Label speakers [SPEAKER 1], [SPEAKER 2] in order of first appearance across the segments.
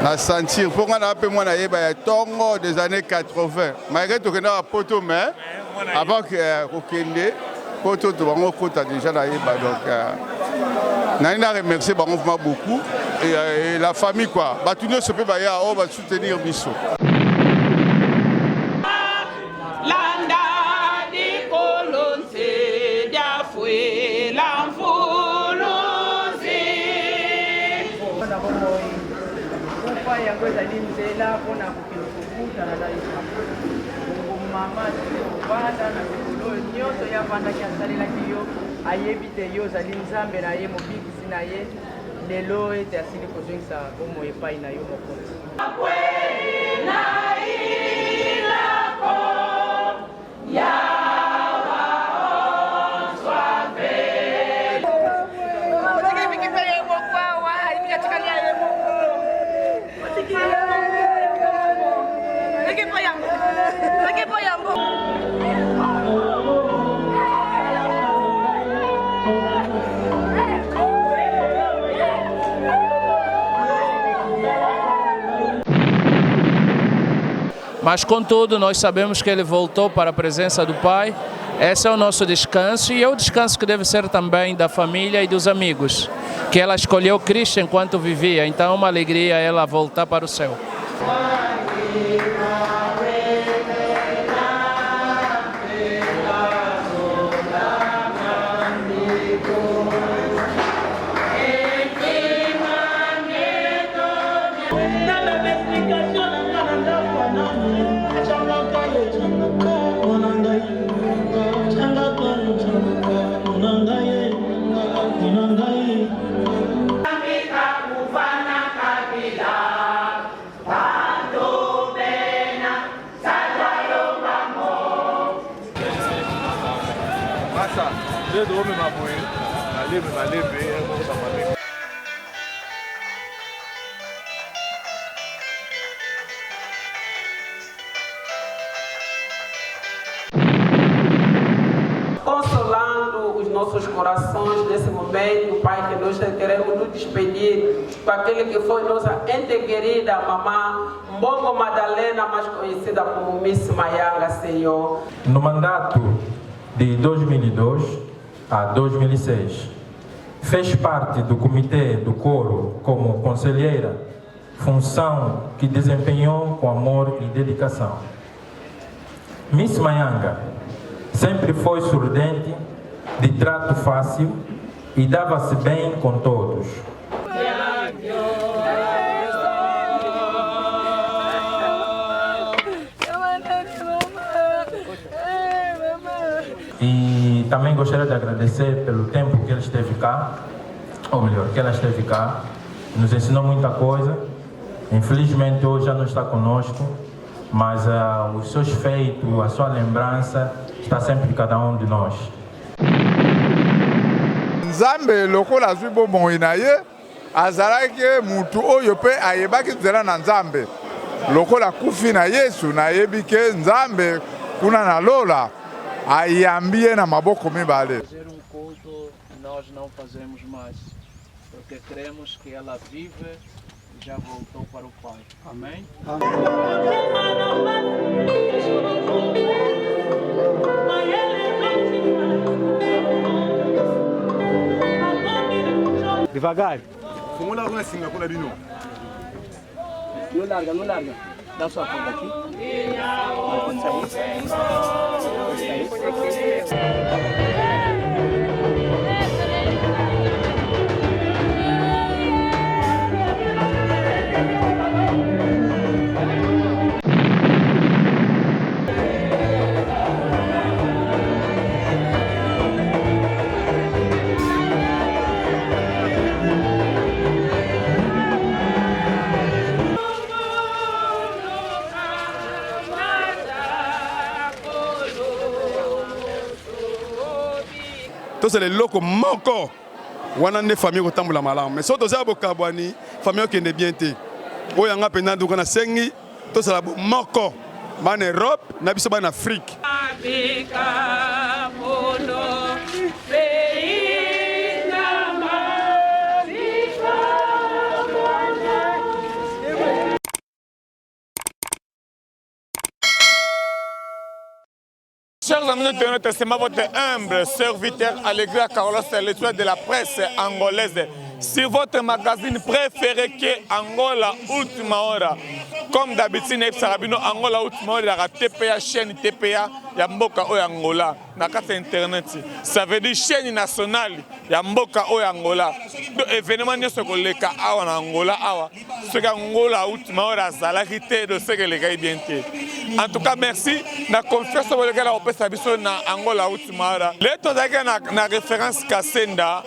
[SPEAKER 1] na sentir pour moi na pe moi na yeba ya tongo des années 80 malgré tout que na poto mais avant que kokende poto to bango kota déjà na yeba donc na remercier bango vraiment beaucoup et la famille quoi batunyo se peut ba ya on va soutenir biso.
[SPEAKER 2] yango ezali nzela mpona kokende kokutana na mama ovanda na mikolo oyo nyonso ye avandaki asalelaki yo ayebi te yo ozali nzambe na ye mobikisi na ye lelo ete asili kozongisa bomo epai na yo mokonzi.
[SPEAKER 3] Mas, contudo, nós sabemos que ele voltou para a presença do Pai. Esse é o nosso descanso e é o descanso que deve ser também da família e dos amigos, que ela escolheu Cristo enquanto vivia. Então é uma alegria ela voltar para o céu.
[SPEAKER 4] Consolando os nossos corações nesse momento, Pai, que nós queremos nos despedir com aquele que foi nossa ente querida mamã Mbongo Madalena, mais conhecida como Miss Mayanga, Senhor.
[SPEAKER 5] No mandato de 2002 a 2006, fez parte do comitê do coro como conselheira, função que desempenhou com amor e dedicação. Miss Mayanga sempre foi sorridente, de trato fácil e dava-se bem com todos. E também gostaria de agradecer pelo tempo que ele esteve cá, ou melhor, que ela esteve cá, nos ensinou muita coisa. Infelizmente hoje já não está conosco, mas os seus feitos, a sua lembrança está sempre de cada um de nós.
[SPEAKER 1] Nzambe lokola azwi bomoi na ye azalaki mutu oyo pe ayebaki nzela na Nzambe lokola kufi na Yesu nayebi ke Nzambe kuna na lola ayambi ye na maboko mibale.
[SPEAKER 3] Fazer culto nós não fazemos mais, porque cremos que ela vive e já voltou para o Pai. Amém?
[SPEAKER 6] Devagar.
[SPEAKER 1] Fomos lá assim, na cola bino.
[SPEAKER 3] Não larga, não larga. Dá sua conta aqui.
[SPEAKER 1] C'est le loco moko wana ne famille ko tambola malamu mais so to za bokabwani famille qui ne bien te o yanga pena duka na sengi to sala bo moko ban Europe na biso ban Afrique.
[SPEAKER 6] internautes, c'est votre humble serviteur Allegra Carlos, l'étoile de la presse angolaise. Sur votre magazine préféré qui est Angola Ultima Hora. Comme d'habitude, Angola Ultima Hora, la TPA, chaîne TPA, ya mboka oyo Angola, na kati internet. Ça veut dire chaîne nationale, ya mboka oyo Angola. Donc événement nyonso koleka awa na Angola awa. Ce que Angola Ultima Hora zalaki te de ce que les gars bien te. En tout cas, merci. Na confiance au gars la opesa biso na Angola Ultima Hora. Les tozaka na référence Kasenda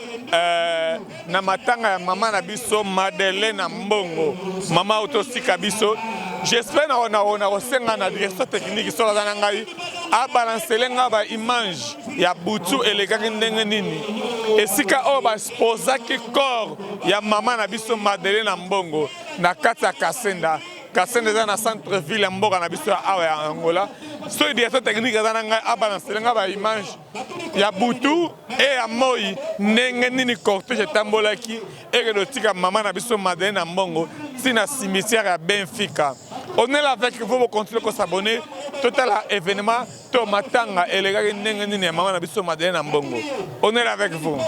[SPEAKER 6] na matanga ya mama na biso Madeleine Mbongo. Mama otosika biso. J'espère na osenga na direction technique so za ngai a balancer nga ba image ya butu elekaki ndenge nini. Esika o ba sposaki corps ya mama na biso Madeleine Mbongo na kati ya Kasenda. Kasenda za na centre ville ya mboka na biso awa ya Angola. So direction technique za ngai a balancer nga ba image ya butu et ya moi ndenge nini cortège tambolaki et que lotika mama na biso Madeleine Mbongo sina cimetière à Benfica. On est là avec vous, vous continuez à s'abonner. Total événement, Tomatanga et les gars qui maman na biso Madeleine Mbongo. On est là avec vous.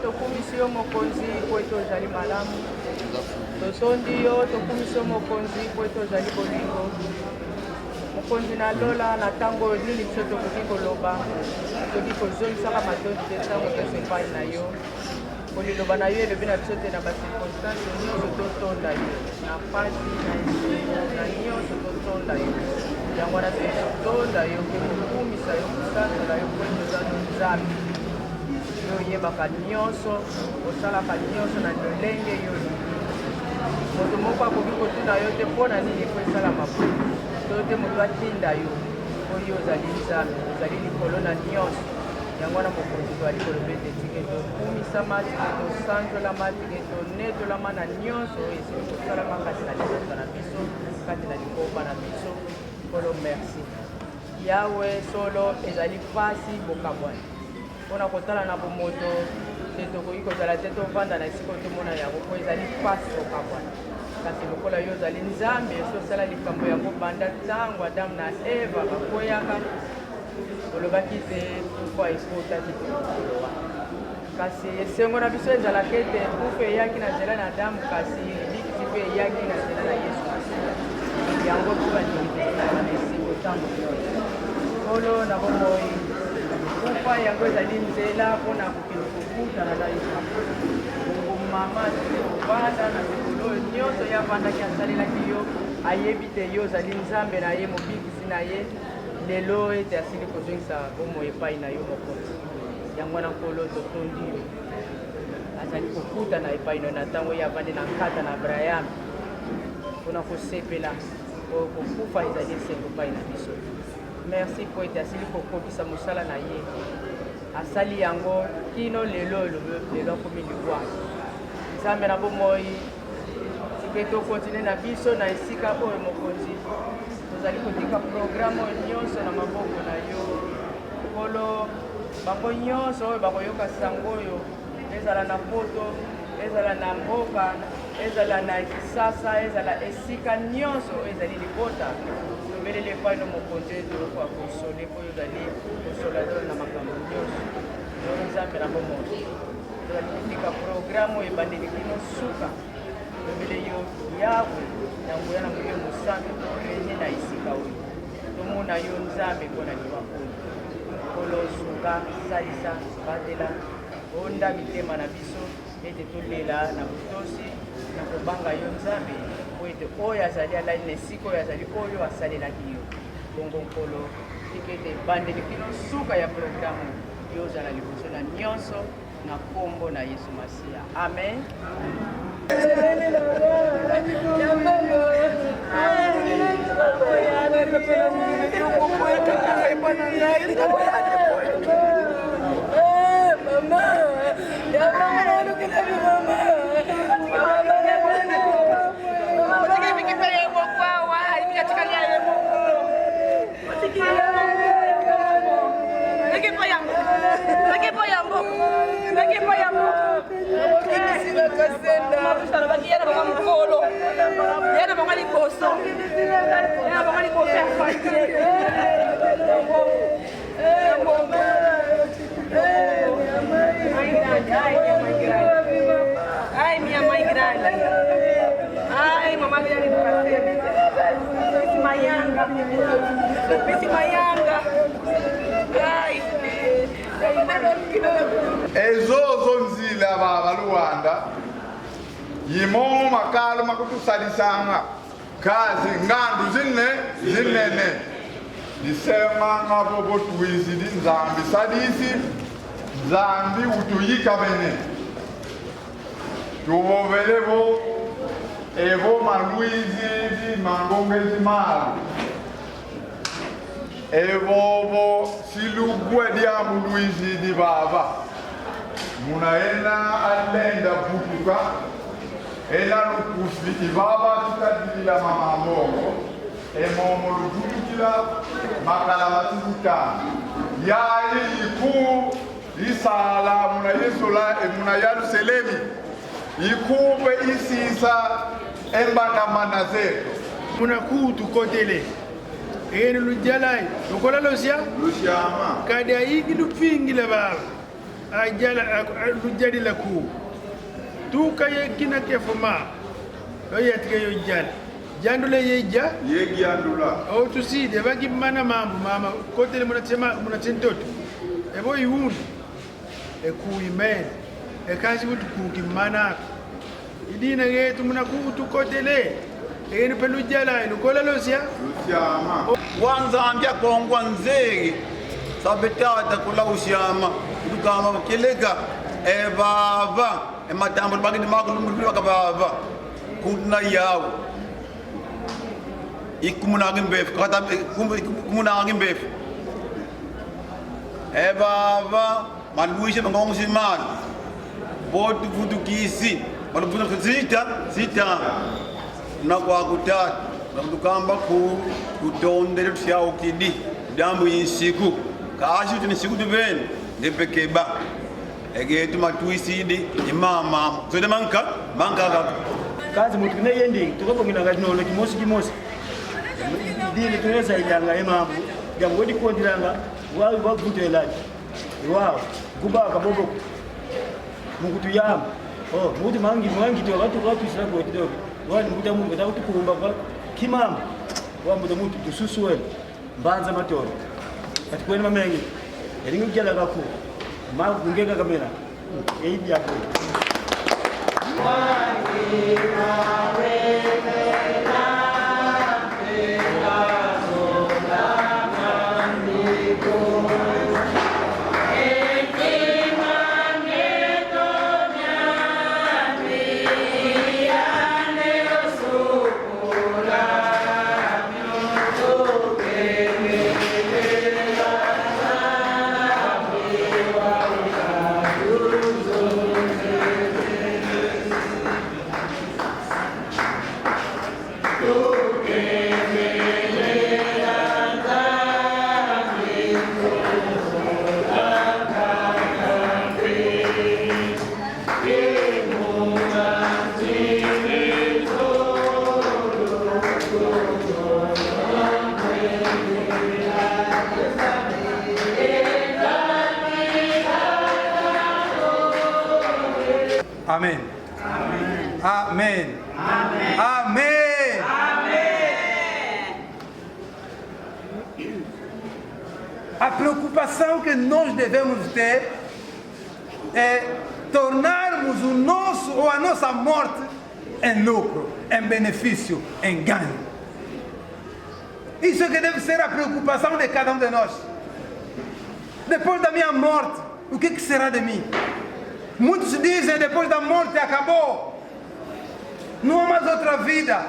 [SPEAKER 2] tokumisi yo mokonzi po ete ozali malamu. Totondi yo tokumisi yo mokonzi po ete ozali bolingo. Mokonzi na lola na ntango nini biso tokoki koloba tokoki kozongisaka matondi te ntango nyonso epai na yo. Koliloba na yo elobi na biso te na bacirconstance nyonso totonda yo na pasi na esengo na nyonso totonda yo. Yango wana totonda yo mpe kokumisa yo kosanzola yo po ete ozali nzambe yo oyebaka nyonso osalaka nyonso na lolenge yo moto moko akoki kotuna yo te mpo na nini po esalama po to te moto atinda yo oyo ozali nzambe ozali likolo na nyonso. Yango wana mokonzi toali koloba ete tike tokumisa tike tosanzolama tike tonetolama na nyonso oyo esili kosalama kati na libota na biso kati na likoba na biso. Kolo merci yawe solo ezali pasi bokabwana mpona kotala na bomoto te tokoki kozala te tovanda na esika tomona yango po ezali pasi bokabwana kasi lokola yo ozali nzambe esi osala likambo yango banda ntango adamu na eva bakweyaka olobaki te kufa ekotaki te mokolo wana kasi esengo na biso ezalaka ete kufa eyaki na nzela na adamu kasi likiti mpe eyaki na nzela na yesu masiya yango mpo bandimi na esengo ntango nyonso kolo na bomoi kufa yango ezali nzela mpona kokende kokutana na yesu mama te ovanda na mikolo oyo nyonso ye avandaki asalelaki yo ayebi te yo ozali nzambe na ye mobikisi na ye lelo ete asili kozongisa bomoi epai na yo mokonzi. Yango wana nkolo totondi yo azali kokutana epai na yo na ntango ye avandi na nkata na abraham mpona kosepela kokufa ezali esengo epai na biso. Merci po ete asili kokobisa mosala na ye asali yango kino lelo akomi liwa nzambe na bomoi tike tokontinue na biso na esika oyo mokonzi tozali kotika programe oyo nyonso na maboko na yo kolo bango nyonso oyo bakoyoka sango oyo ezala na poto ezala na mboka ezala na kisasa ezala esika nyonso oyo ezali libota tobeleli epai no mokonzi ezoloko ya kosole po oyo ozali kosola na makambo nyonso yo nzambe na bomoi tozali kotika programe oyo ebandeli kino suka tobele yo yawe na nguya na moyo mosantu torene na esika oyo tomona yo nzambe mpona liwa oyo kolo suka salisa batela onda mitema na biso ete tolela na botosi na kobanga yo nzambe po ete oyo azali alali na esika oyo azali oyo asalelaki yo bongo nkolo tike ete ebandeli kino suka ya programe yo ozala liboso na nyonso na kombo na Yesu Masiya. Amen.
[SPEAKER 7] Ai, minha mãe grande. Ai, mamãe grande. Pisi mayanga. Ai.
[SPEAKER 1] ezozo nzila baluwanda yimomo makalo makutusalisanga kazi ngandu zinene disema ngabo botwizi dinzambi sadisi zambi utuyika bene tubovelevo evo maluizi di mangongezi malu evovo silugwe dia muluizi di baba munaena alenda butuka ela lukufi ibaba tukadila mama mongo emomo lubutukila makala matuta yali iku isala muna yesola muna Yerusalemi ikube isisa embanda manazeto
[SPEAKER 8] muna kutu kotele ene lujalai ukola losia
[SPEAKER 1] lusiama
[SPEAKER 8] kada yiki lupingi le baba lujjali la ku tu ka ye kina ke foma o ye tige yo jal jandule ye ja
[SPEAKER 1] ye giandula
[SPEAKER 8] o tu si de bagi mana mambu mama kote le muna tintoto e boy yun e ku imen e kasi butu ku ki mana idina ye tu muna ku tu kote le e ni pelu jala ni kola lo sia
[SPEAKER 1] usiama
[SPEAKER 9] kwanza ambia kongwa nzegi sabetata kula usiama dukama keleka e baba e matambo bagini makulumbu bakababa kuna yawo ikumuna ngimbefu kata kumuna ngimbefu e baba maluishe ngongsi man botu futukisi malufutu sita na kwa kutata namdukamba kutondele tusyao kidi dambu yinsiku kashi tunisiku tubeni ndepekeba egetu matuisidi imama sode manka
[SPEAKER 8] kazi mutu kine yendi tukapongina ngati nolo kimosi dini tunaweza ilanga emambu jambo wedi kondiranga wawi wabuto elaji wow kubaka bobo mungutu yamba muti mangi to watu isira ko kidogo wani muta mungu ta kukumba kwa kimama wambuto mutu tususuwe mbanza matoro ati kwene mamengi eringi kujala gaku ngeka kamera eidi yako
[SPEAKER 10] Amen. Amen. Amen. Amen. A preocupação que nós devemos ter é tornarmos o nosso ou a nossa morte em lucro, em benefício, em ganho. Isso é que deve ser a preocupação de cada um de nós. Depois da minha morte, o que será de mim? Muitos dizem depois da morte acabou, não há mais outra vida.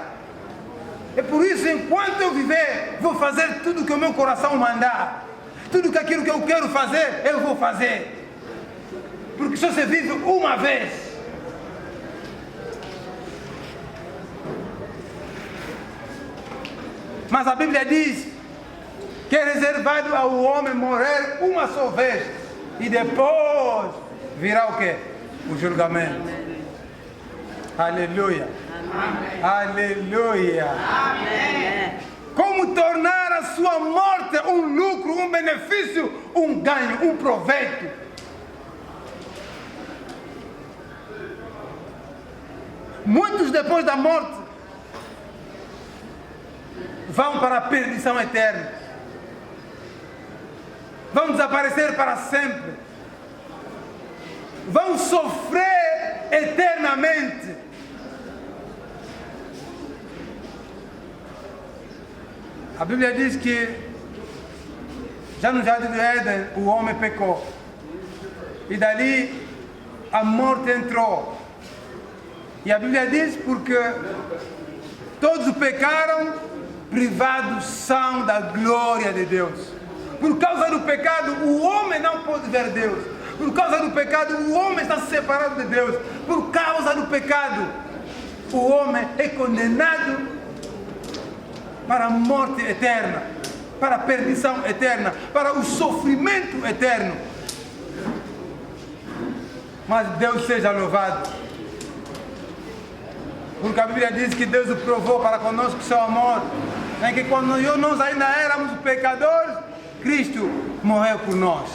[SPEAKER 10] É por isso, enquanto eu viver, vou fazer tudo que o meu coração mandar. Tudo aquilo que eu quero fazer, eu vou fazer. Porque só se vive uma vez. Mas a Bíblia diz que é reservado ao homem morrer uma só vez. E depois virá o quê? O julgamento. Aleluia. Amém. Aleluia. Amém. Como tornar a sua morte um lucro, um benefício, um ganho, um proveito? Muitos depois da morte vão para a perdição eterna. Vão desaparecer para sempre. Vão sofrer eternamente. A Bíblia diz que já no Jardim do Éden o homem pecou. E dali a morte entrou. E a Bíblia diz porque todos pecaram, privados são da glória de Deus. Por causa do pecado o homem não pode ver Deus. Por causa do pecado o homem está separado de Deus. Por causa do pecado o homem é condenado para a morte eterna, para a perdição eterna, para o sofrimento eterno. Mas Deus seja louvado, porque a Bíblia diz que Deus o provou para conosco seu amor, em que quando nós ainda éramos pecadores, Cristo morreu por nós.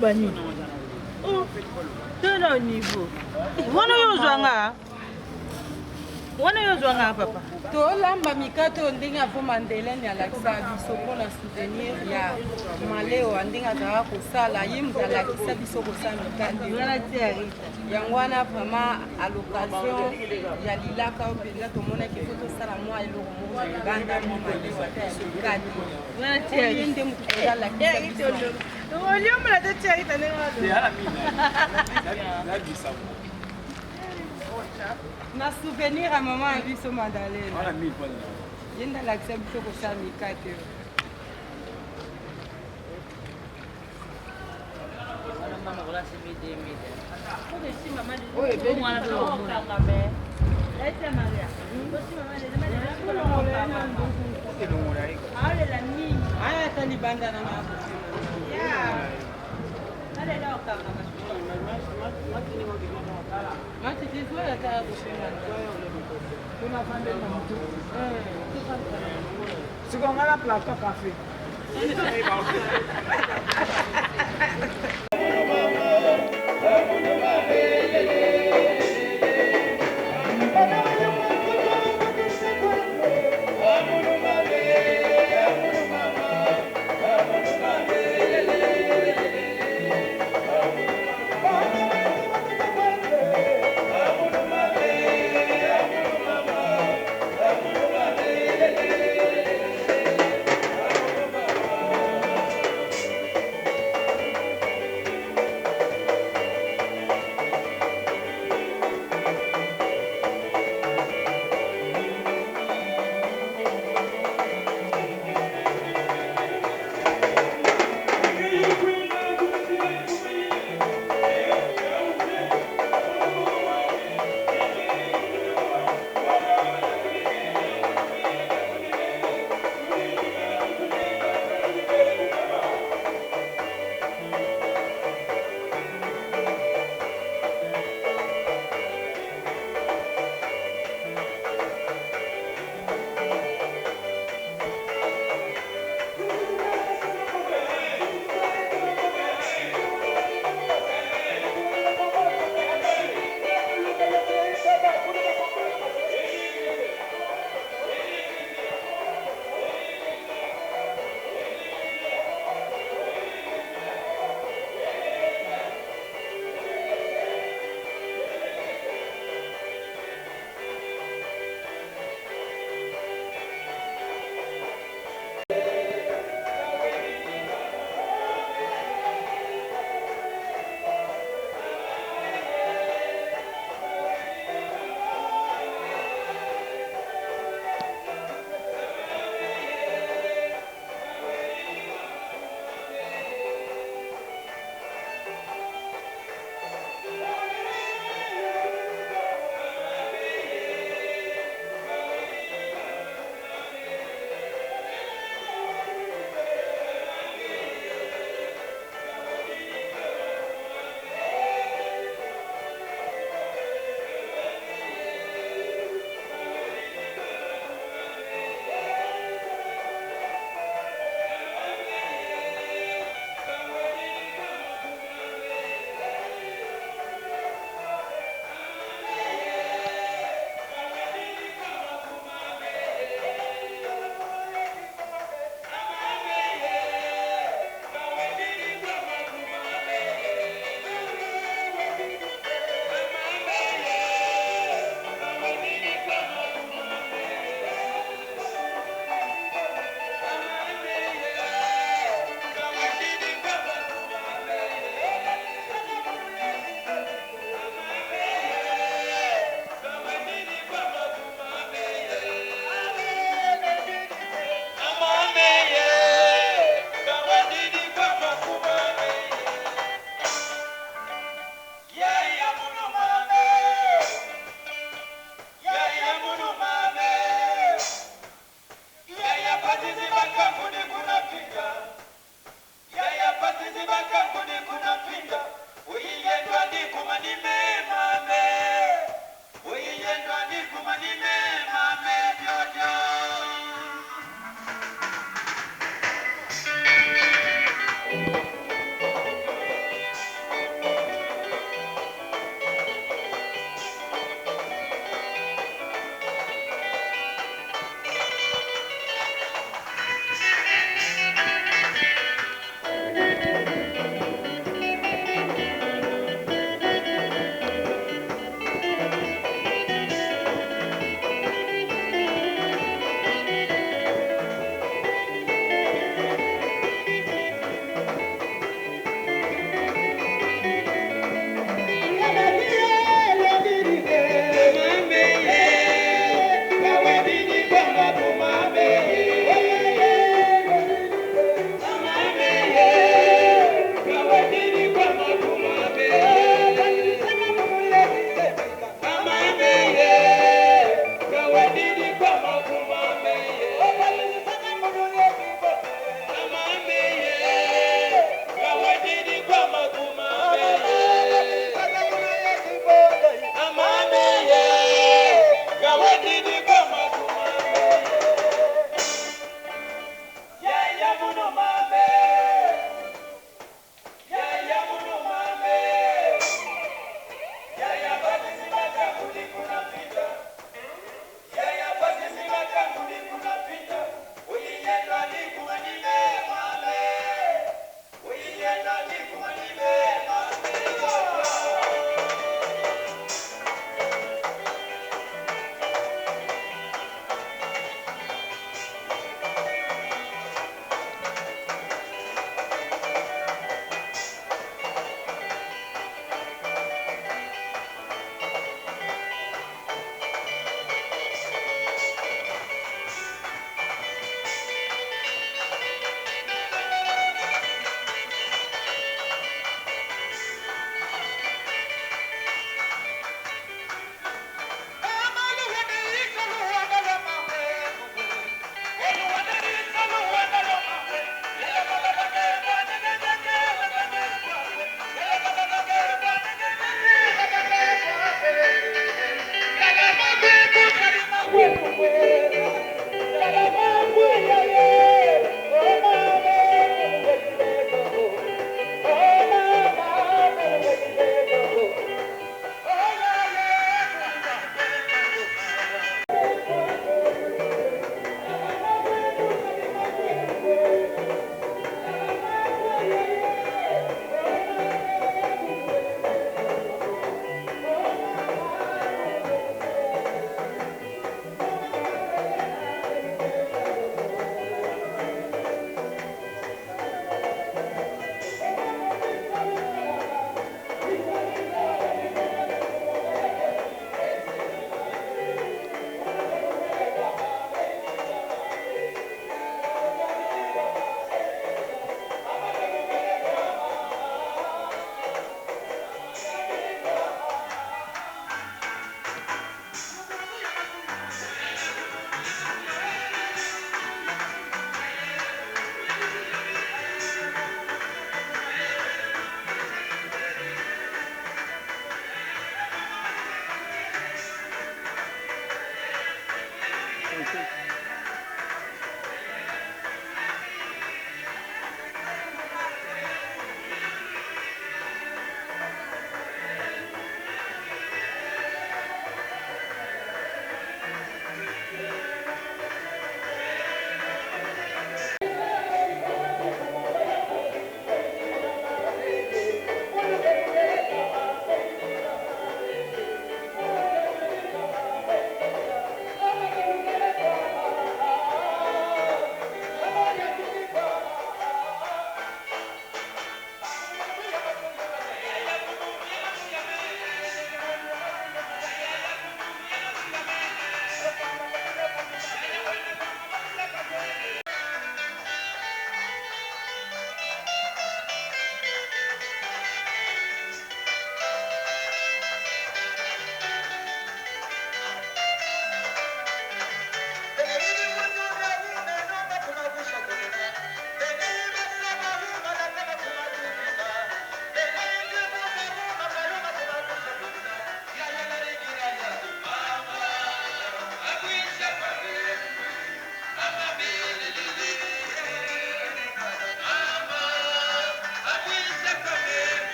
[SPEAKER 7] Bani. Oh, tena niveau. Wana yozwanga papa.
[SPEAKER 11] Tolamba mikato ndinga vo Mandela ya lakisa biso pona soutenir ya maleo ndinga za kosala yimza lakisa biso kosala mikato.
[SPEAKER 7] Wana tiari.
[SPEAKER 11] Yangwana vraiment à l'occasion ya lilaka openza tomona ke foto sala moi eloko mo banda mo maleo mikato.
[SPEAKER 7] Wana tiari.
[SPEAKER 11] Yende mukutala lakisa biso.
[SPEAKER 7] Olio mala de tiari tanenga.
[SPEAKER 8] Ya mimi.
[SPEAKER 11] Na souvenir à maman a vu ce Madeleine.
[SPEAKER 8] Voilà, mille fois.
[SPEAKER 11] Il y a l'accès pour que ça m'y casse.
[SPEAKER 2] Sikongala plaka café.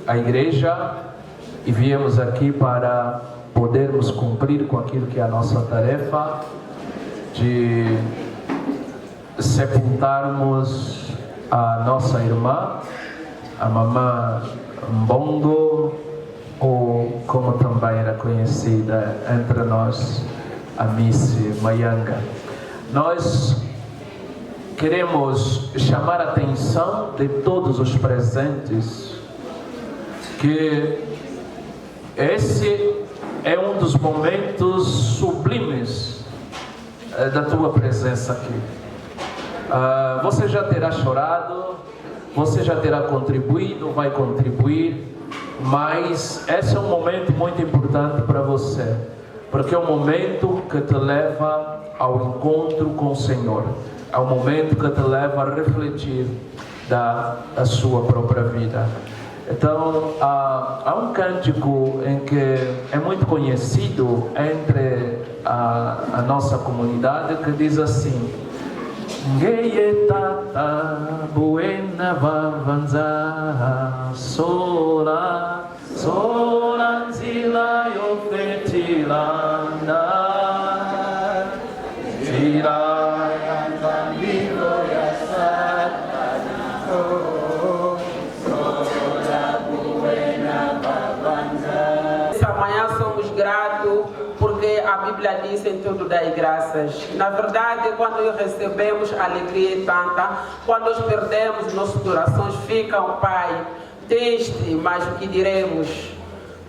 [SPEAKER 3] A igreja e viemos aqui para podermos cumprir com aquilo que é a nossa tarefa de sepultarmos a nossa irmã, a mamã Mbongo, ou como também era conhecida entre nós, a Miss Mayanga. Nós queremos chamar a atenção de todos os presentes que esse é um dos momentos sublimes da tua presença aqui. Você já terá chorado, você já terá contribuído, vai contribuir, mas esse é um momento muito importante para você, porque é um momento que te leva ao encontro com o Senhor, é um momento que te leva a refletir da sua própria vida. Então, há um cântico em que é muito conhecido entre a nossa comunidade que diz assim: Ngeye tata buena vavanza sola sola nzila yofetilanda tira yanzamilo yasatana.
[SPEAKER 4] Essa manhã somos gratos porque a Bíblia diz em tudo dai graças. Na verdade, quando recebemos alegria tanta, quando nós perdemos, nossas corações ficam, Pai, triste, mas o que diremos?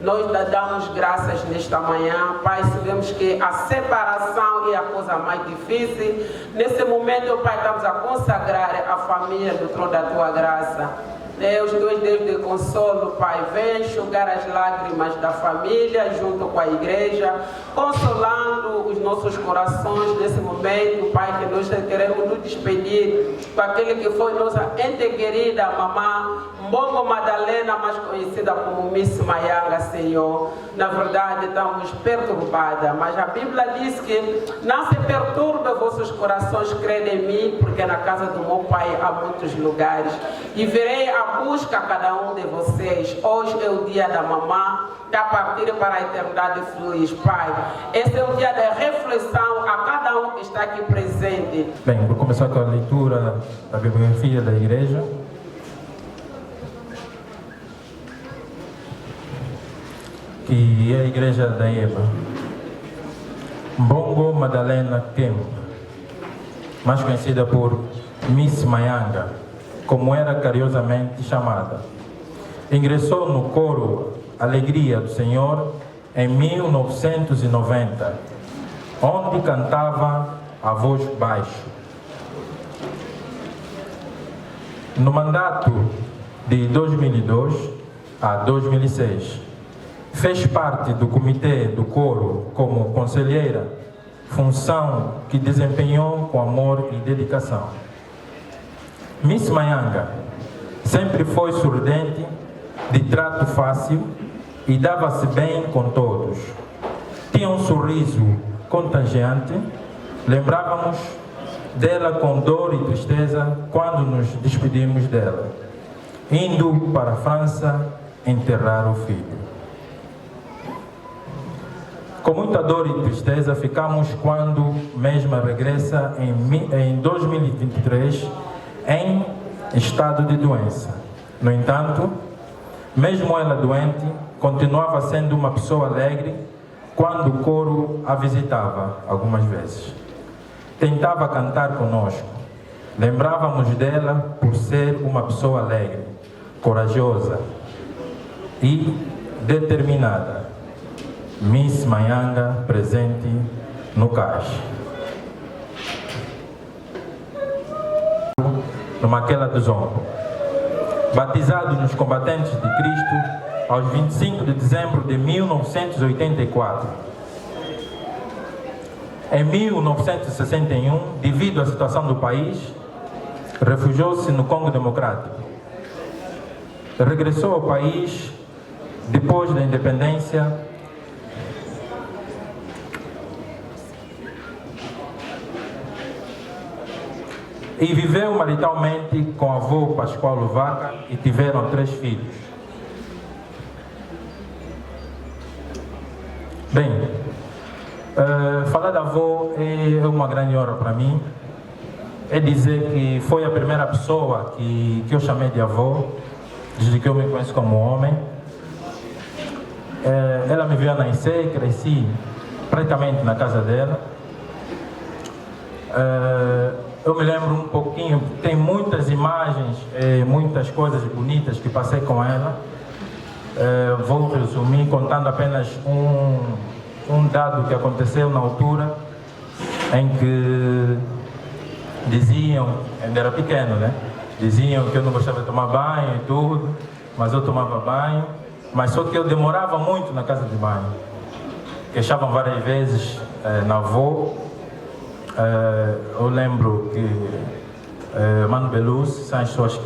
[SPEAKER 4] Nós damos graças nesta manhã, Pai, sabemos que a separação é a coisa mais difícil. Nesse momento, Pai, estamos a consagrar a família do trono da Tua graça. Deus, Deus de consolo, Pai, vem enxugar as lágrimas da família junto com a igreja, consolando os nossos corações nesse momento, Pai, que nós queremos nos despedir com aquele que foi nossa ente querida, mamã Mbongo Madalena, mais conhecida como Miss Mayanga, Senhor. Na verdade, estamos perturbadas, mas a Bíblia diz que não se perturbe vossos corações, crede em mim, porque na casa do meu Pai há muitos lugares. E verei a busca a cada um de vocês. Hoje é o dia da mamã, da partida para a eternidade feliz, Pai. Esse é o dia de reflexão a cada um que está aqui presente.
[SPEAKER 5] Bem, vou começar com a leitura da bibliografia da igreja. Que é a igreja da Eba. Mbongo Madalena Kemp, mais conhecida por Miss Mayanga, como era carinhosamente chamada. Ingressou no coro Alegria do Senhor em 1990, onde cantava a voz baixo. No mandato de 2002 a 2006, fez parte do comitê do coro como conselheira, função que desempenhou com amor e dedicação. Miss Mayanga sempre foi sorridente, de trato fácil e dava-se bem com todos. Tinha um sorriso contagiante, lembrávamos dela com dor e tristeza quando nos despedimos dela, indo para a França enterrar o filho. Com muita dor e tristeza ficamos quando mesma regressa em 2023 em estado de doença. No entanto, mesmo ela doente, continuava sendo uma pessoa alegre quando o coro a visitava algumas vezes. Tentava cantar conosco. Lembrávamos dela por ser uma pessoa alegre, corajosa e determinada. Miss Mayanga presente no caixa. no Maquela do Zongo. Batizado nos combatentes de Cristo aos 25 de dezembro de 1984. Em 1961, devido à situação do país, refugiou-se no Congo Democrático. Regressou ao país depois da independência e viveu maritalmente com o avô Pascoal Vaca e tiveram 3 filhos. Bem, falar da avó é uma grande honra para mim. É dizer que foi a primeira pessoa que eu chamei de avó, desde que eu me conheço como homem. Ela me viu nascer, cresci praticamente na casa dela. Eu me lembro um pouquinho, tem muitas imagens, muitas coisas bonitas que passei com ela. Vou resumir contando apenas um dado que aconteceu na altura em que diziam, ainda era pequeno, né? Diziam que eu não gostava de tomar banho e tudo, mas eu tomava banho, mas só que eu demorava muito na casa de banho. Queixavam várias vezes na avó. Eu lembro que Mano Belucci são as pessoas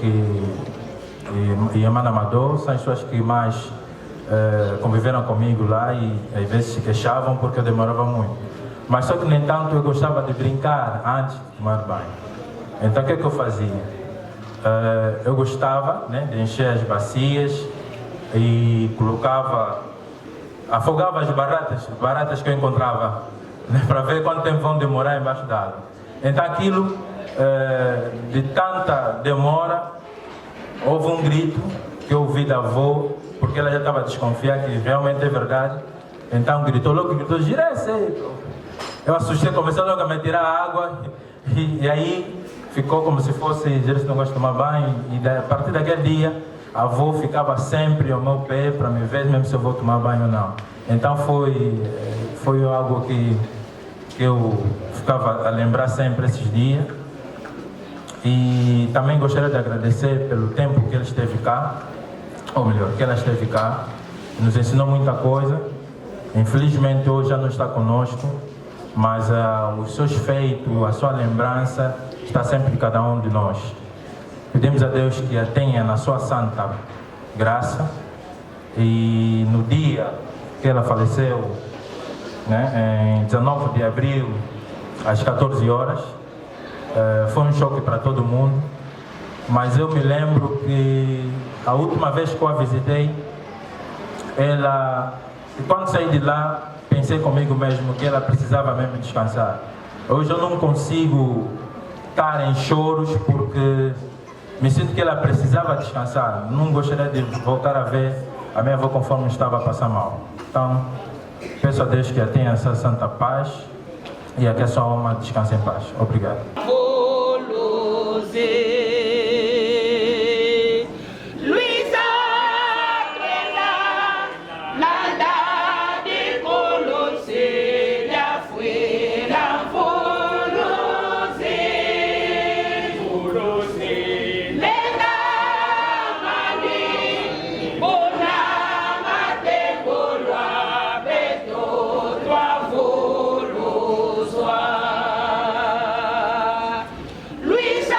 [SPEAKER 5] e Mano Amador são as pessoas que mais conviveram comigo lá e às vezes se queixavam porque eu demorava muito. Mas só que, no entanto, eu gostava de brincar antes de tomar banho. Então, o que é que eu fazia? Eu gostava, né, de encher as bacias e afogava as baratas que eu encontrava, né, para ver quanto tempo vão demorar embaixo d'água. Então, aquilo, de tanta demora, houve um grito que eu ouvi da avó, porque ela já estava desconfiada que realmente é verdade. Então gritou, logo gritou, gira esse. Eu assustei, comecei logo a me tirar a água e aí ficou como se fosse, gira, se não gosta de tomar banho. E a partir daquele dia, a avó ficava sempre ao meu pé para me ver mesmo se eu vou tomar banho ou não. Então foi algo que eu ficava a lembrar sempre esses dias. E também gostaria de agradecer pelo tempo que ele esteve cá, ou melhor, que ela esteve cá, nos ensinou muita coisa. Infelizmente hoje já não está conosco, mas os seus feitos, a sua lembrança está sempre de cada um de nós. Pedimos a Deus que a tenha na sua santa graça. E no dia que ela faleceu, né, em 19 de abril, às 14 horas, foi um choque para todo mundo, mas eu me lembro que a última vez que eu a visitei, e quando saí de lá, pensei comigo mesmo que ela precisava mesmo descansar. Hoje eu não consigo estar em choros porque me sinto que ela precisava descansar. Não gostaria de voltar a ver a minha avó conforme estava a passar mal. Então, peço a Deus que a tenha essa santa paz e a que a sua alma descanse em paz. Obrigado.
[SPEAKER 12] Luisa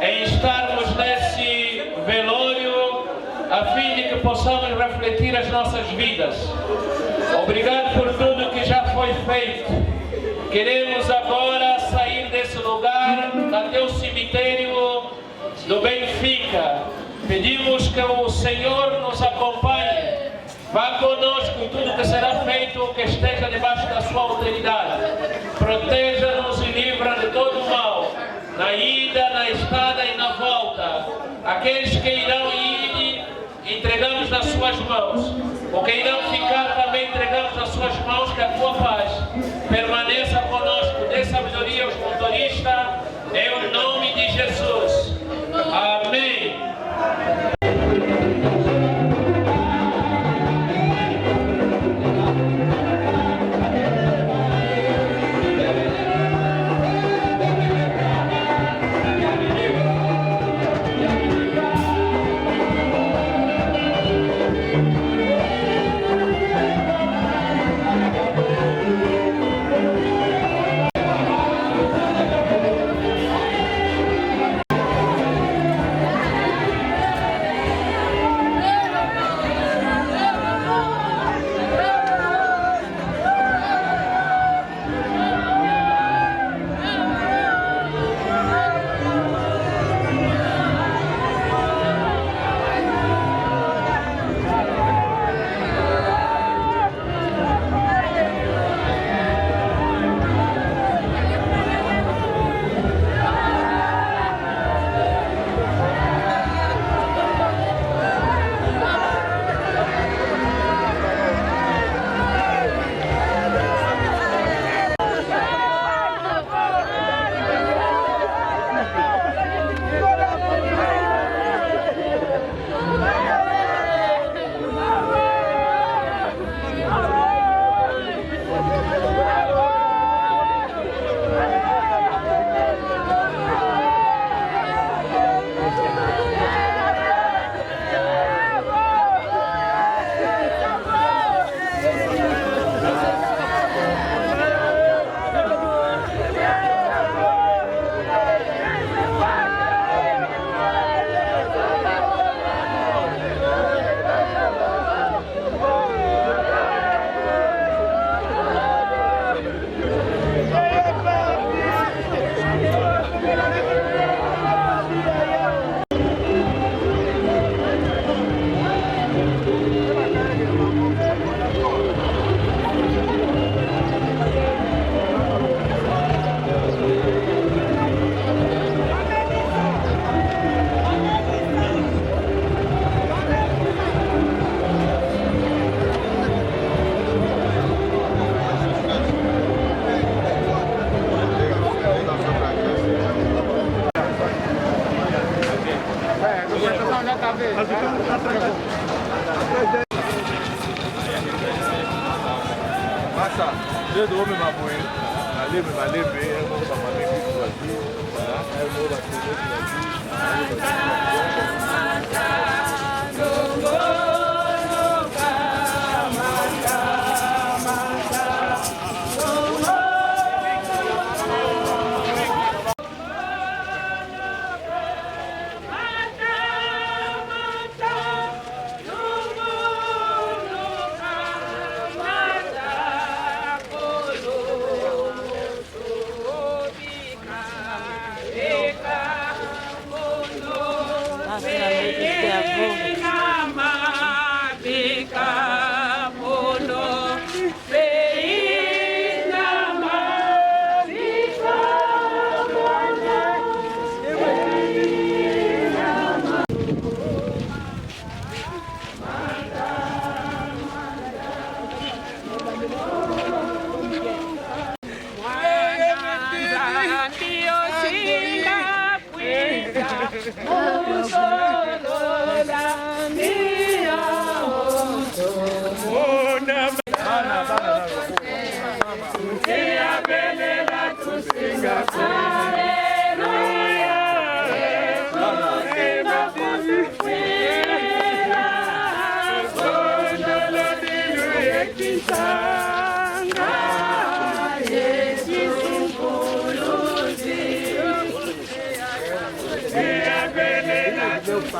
[SPEAKER 3] em estarmos nesse velório a fim de que possamos refletir as nossas vidas. Obrigado por tudo que já foi feito. Queremos agora sair desse lugar até o cemitério do Benfica. Pedimos que o Senhor nos acompanhe. Vá conosco em tudo que será feito, que esteja debaixo da sua autoridade. Proteja-nos e livra de todo o mal, na ida, na estada e na volta. Aqueles que irão ir, entregamos nas suas mãos. O que irão ficar também entregamos nas suas mãos, que a tua paz permaneça conosco. Dê sabedoria aos motoristas, em o nome de Jesus. Amém.
[SPEAKER 12] Massa, dedo homem mabuí, ali me valeu bem, eu vou fazer isso aqui, eu vou bater isso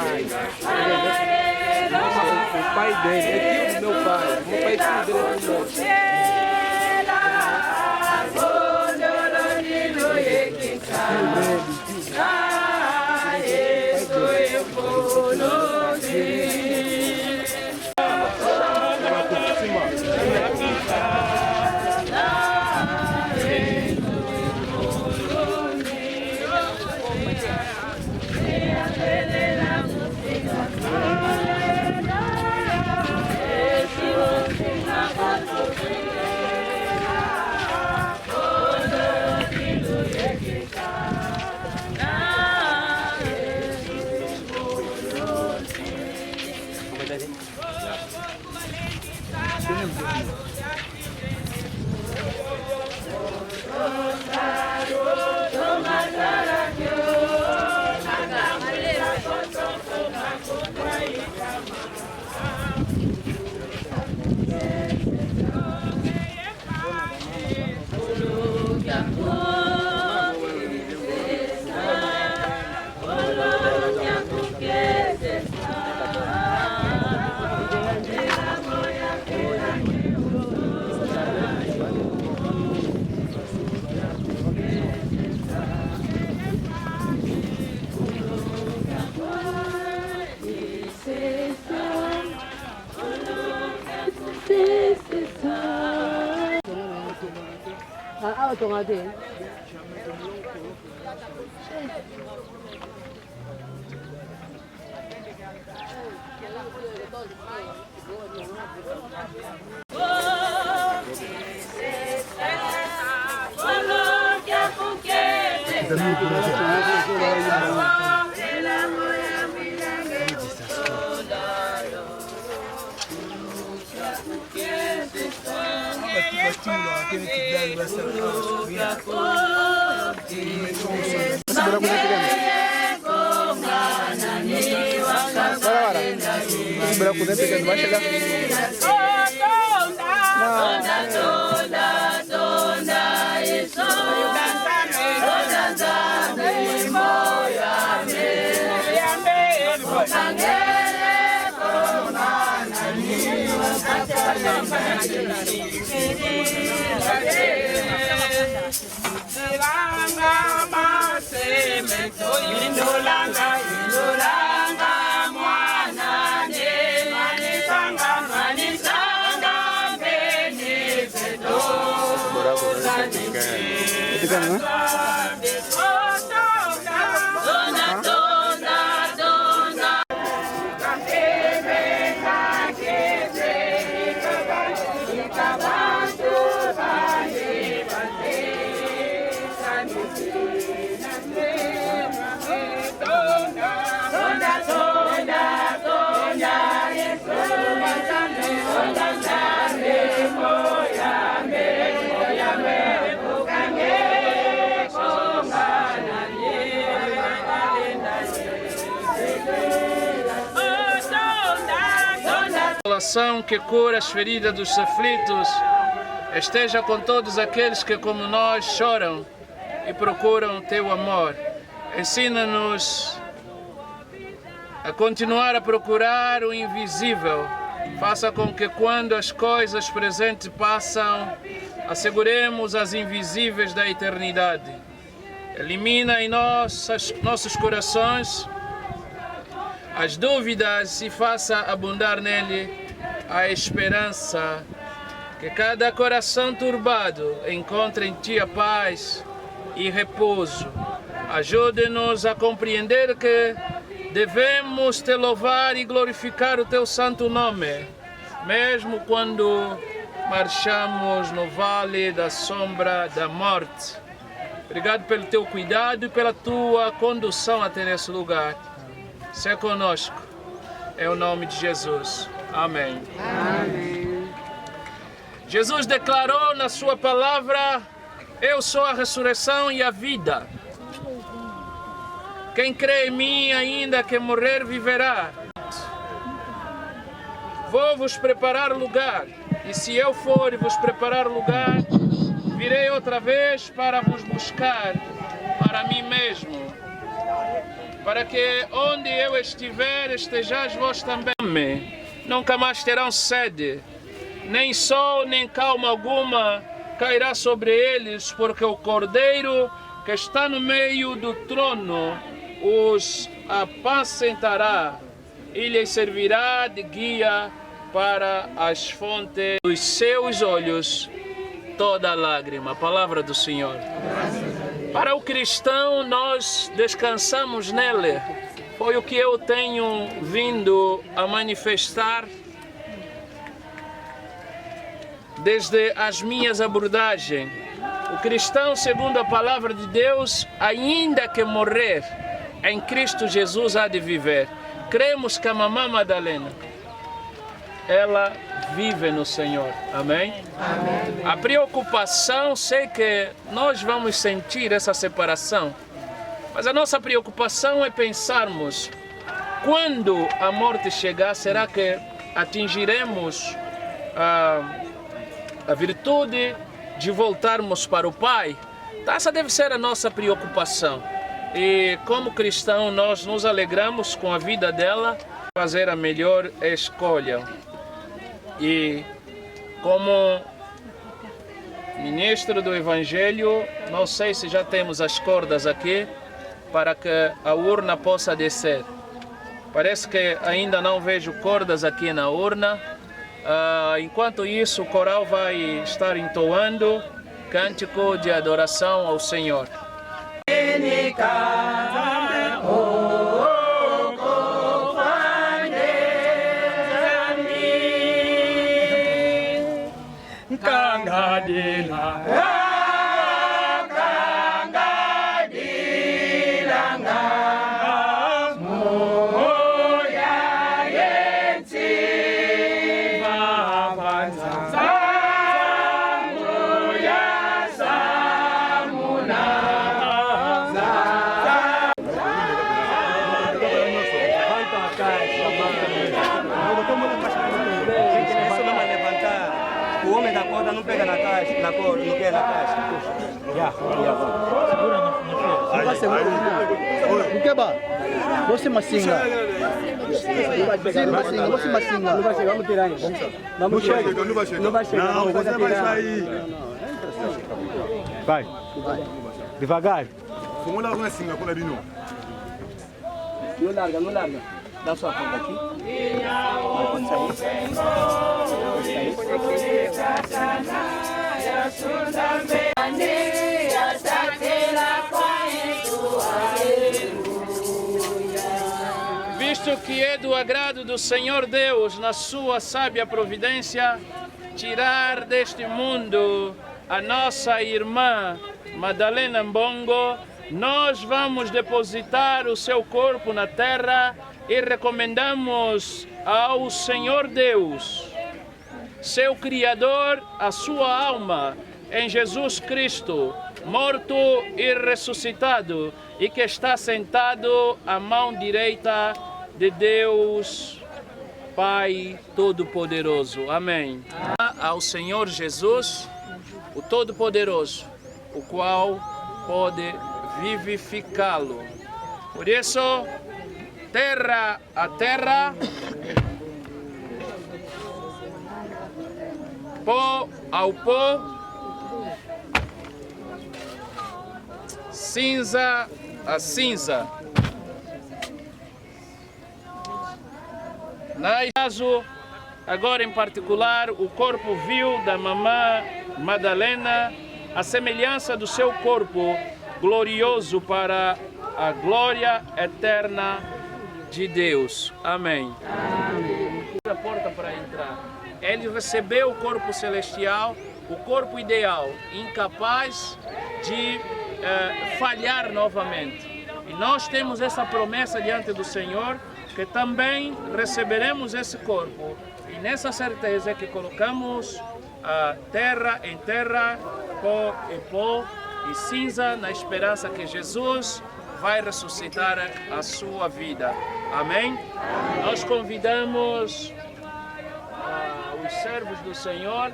[SPEAKER 13] pai. O pai dele é tio do meu pai. Meu pai é filho dele
[SPEAKER 3] que cura as feridas dos aflitos, esteja com todos aqueles que, como nós, choram e procuram o teu amor. Ensina-nos a continuar a procurar o invisível. Faça com que, quando as coisas presentes passam, asseguremos as invisíveis da eternidade. Elimina em nossos corações as dúvidas e faça abundar nele a esperança, que cada coração turbado encontre em Ti a paz e repouso. Ajude-nos a compreender que devemos Te louvar e glorificar o Teu santo nome, mesmo quando marchamos no vale da sombra da morte. Obrigado pelo Teu cuidado e pela Tua condução até nesse lugar. Seja conosco, em o nome de Jesus. Amém.
[SPEAKER 11] Amém.
[SPEAKER 3] Jesus declarou na sua palavra: eu sou a ressurreição e a vida. Quem crê em mim, ainda que morrer, viverá. Vou vos preparar lugar, e se eu for vos preparar lugar, virei outra vez para vos buscar para mim mesmo, para que onde eu estiver, estejais vós também. Nunca mais terão sede, nem sol, nem calma alguma cairá sobre eles, porque o Cordeiro que está no meio do trono os apacentará e lhes servirá de guia para as fontes dos seus olhos toda lágrima. A palavra do Senhor. Para o cristão, nós descansamos nele. Foi o que eu tenho vindo a manifestar desde as minhas abordagens. O cristão, segundo a palavra de Deus, ainda que morrer, em Cristo Jesus há de viver. Cremos que a mamã Madalena, ela vive no Senhor. Amém? Amém. A preocupação, sei que nós vamos sentir essa separação, mas a nossa preocupação é pensarmos, quando a morte chegar, será que atingiremos a virtude de voltarmos para o Pai? Essa deve ser a nossa preocupação. E como cristão, nós nos alegramos com a vida dela, fazer a melhor escolha. E como ministro do Evangelho, não sei se já temos as cordas aqui para que a urna possa descer. Parece que ainda não vejo cordas aqui na urna. Enquanto isso, o coral vai estar entoando cântico de adoração ao Senhor.
[SPEAKER 8] O homem da corda não pega na caixa, não quer na caixa. Segura no que ba? Você macinga. Você macinga. Não vai chegar, vamos tirar. Não chega, não vai chegar. Não vai chegar. Não, você vai sair. Vai. Devagar. Vamos lá, vamos assim, agora de novo. Não larga, não larga. Dá sua conta aqui.
[SPEAKER 3] Visto que é do agrado do Senhor Deus, na sua sábia providência, tirar deste mundo a nossa irmã Madalena Mbongo, nós vamos depositar o seu corpo na terra e recomendamos ao Senhor Deus, seu Criador, a sua alma em Jesus Cristo, morto e ressuscitado, e que está sentado à mão direita de Deus, Pai Todo-Poderoso. Amém. Ao Senhor Jesus, o Todo-Poderoso, o qual pode vivificá-lo. Por isso, terra a terra, pó ao pó, cinza a cinza. No caso, agora em particular, o corpo vil da mamã Madalena, a semelhança do seu corpo glorioso para a glória eterna de Deus. Amém. A porta para entrar. Ele recebeu o corpo celestial, o corpo ideal, incapaz de falhar novamente. E nós temos essa promessa diante do Senhor, que também receberemos esse corpo. E nessa certeza que colocamos a terra em terra, pó em pó e cinza, na esperança que Jesus vai ressuscitar a sua vida. Amém? Nós convidamos os servos do Senhor.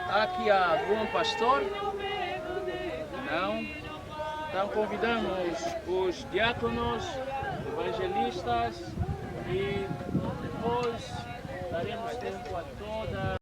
[SPEAKER 3] Aqui há algum pastor? Não? Então convidamos os diáconos, evangelistas e depois daremos tempo a toda.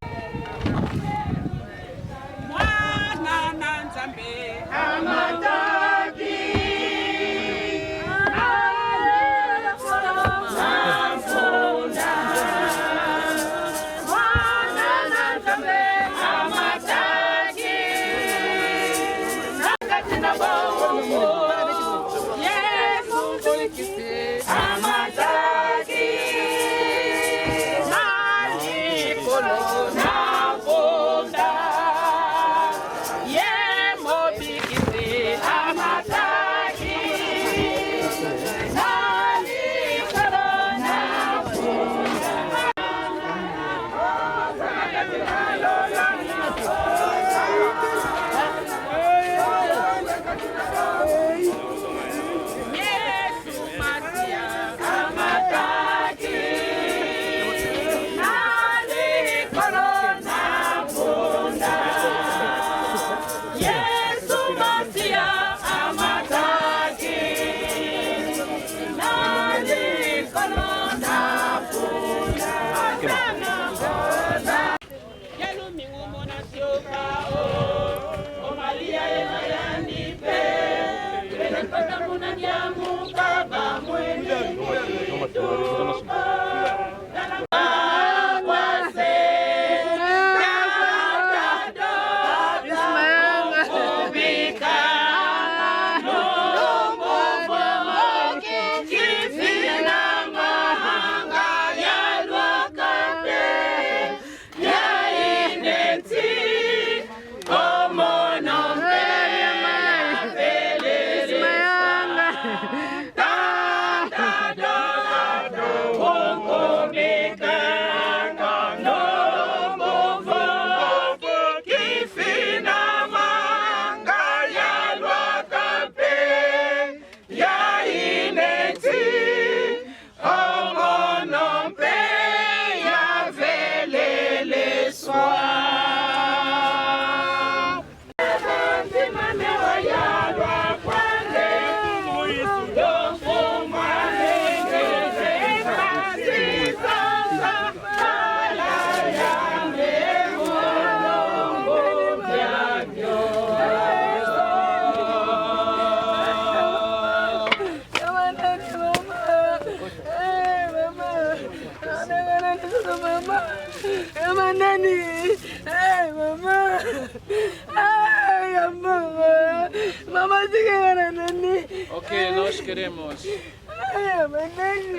[SPEAKER 3] Ok, nós queremos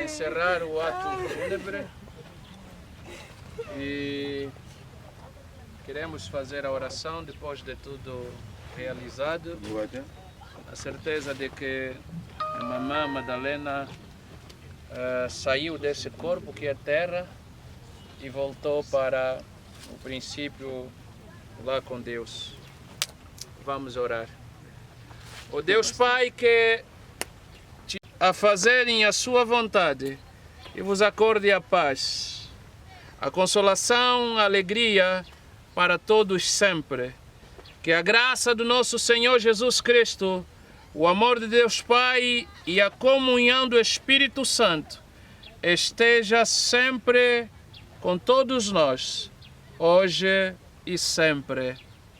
[SPEAKER 3] encerrar o ato fúnebre e queremos fazer a oração depois de tudo realizado. A certeza de que a mamã Madalena saiu desse corpo que é terra e voltou para o princípio lá com Deus. Vamos orar. Ó Deus Pai, que a fazerem a sua vontade e vos acorde a paz, a consolação, a alegria para todos sempre. Que a graça do nosso Senhor Jesus Cristo, o amor de Deus Pai e a comunhão do Espírito Santo esteja sempre com todos nós, hoje e sempre.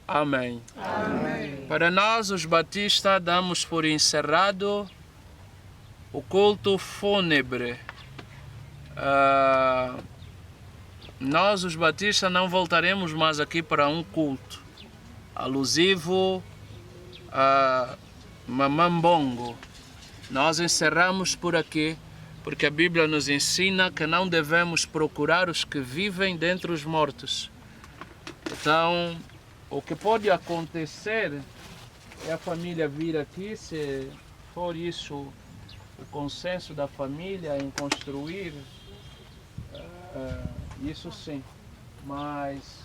[SPEAKER 3] Amém. Amém. Para nós, os batistas, damos por encerrado o culto fúnebre. Nós, os batistas, não voltaremos mais aqui para um culto alusivo a Mamambongo. Nós encerramos por aqui, porque a Bíblia nos ensina que não devemos procurar os que vivem dentre os mortos. Então, o que pode acontecer é a família vir aqui, se for isso o consenso da família em construir, isso sim. Mas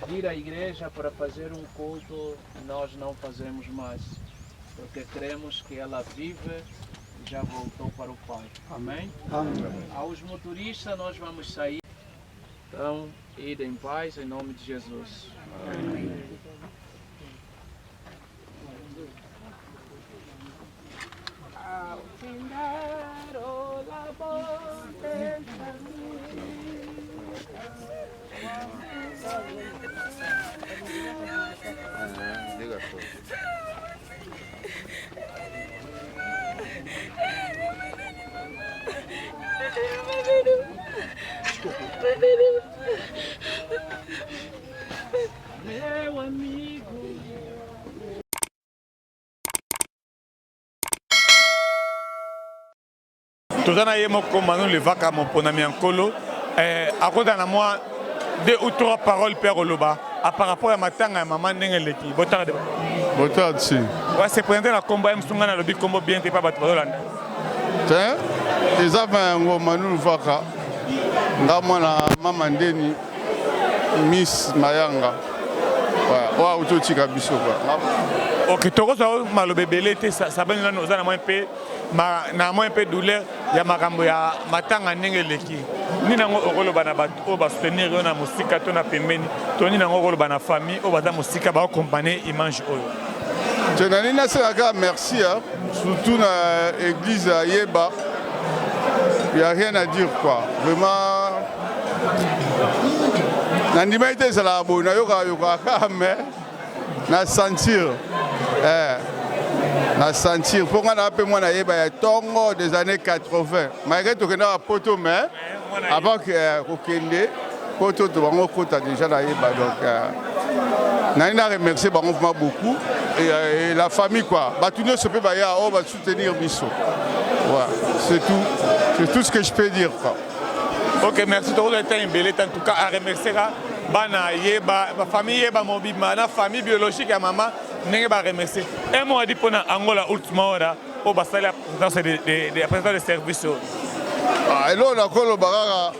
[SPEAKER 3] vir à igreja para fazer um culto, nós não fazemos mais, porque cremos que ela vive e já voltou para o Pai. Amém? Amém. Aos motoristas nós vamos sair. Então, ide em paz, em nome de Jesus. Amém. Meu amigo.
[SPEAKER 6] Tozana yemo komano le vaka mon pona miankolo à côté na moi 2 ou 3 paroles père Oloba à par rapport à matanga maman nengeleki botarde
[SPEAKER 1] si
[SPEAKER 6] ouais c'est présenter la combat msunga na lobi combo bien te pas bato balanda
[SPEAKER 1] tiens les avango manu vaka ngamo na mama ndeni Miss Mayanga ouais wa utotika biso quoi.
[SPEAKER 6] OK tokoza malobe belete ça ben na ozana moi pe na moi peu douleur ya makambo ya matanga nengeleki ni nango okoloba na bato o ba soutenir na musika to na pembeni to ni nango okoloba na famille o baza musika ba accompagner image oyo
[SPEAKER 1] tenani na saka merci hein surtout na église à Yeba il y a rien à dire quoi vraiment nandima ite sala bona yoka mais na sentir na sentir pour moi na peu moi na Yeba ya tongo des années 80 malgré tout que na poto mais avant que kokende poto to bango kota déjà na Yeba donc na remercier bango beaucoup et la famille quoi batuno se peut baya on va soutenir biso ouais c'est tout ce que je peux dire quoi.
[SPEAKER 6] OK merci tout le temps en tout cas à remercier bana Yeba ma famille Yeba mobima na famille biologique ya maman nenge ba remercier un mot dit pour Angola ultima hora au basali dans des présidents de service
[SPEAKER 1] et là on a kolo baraka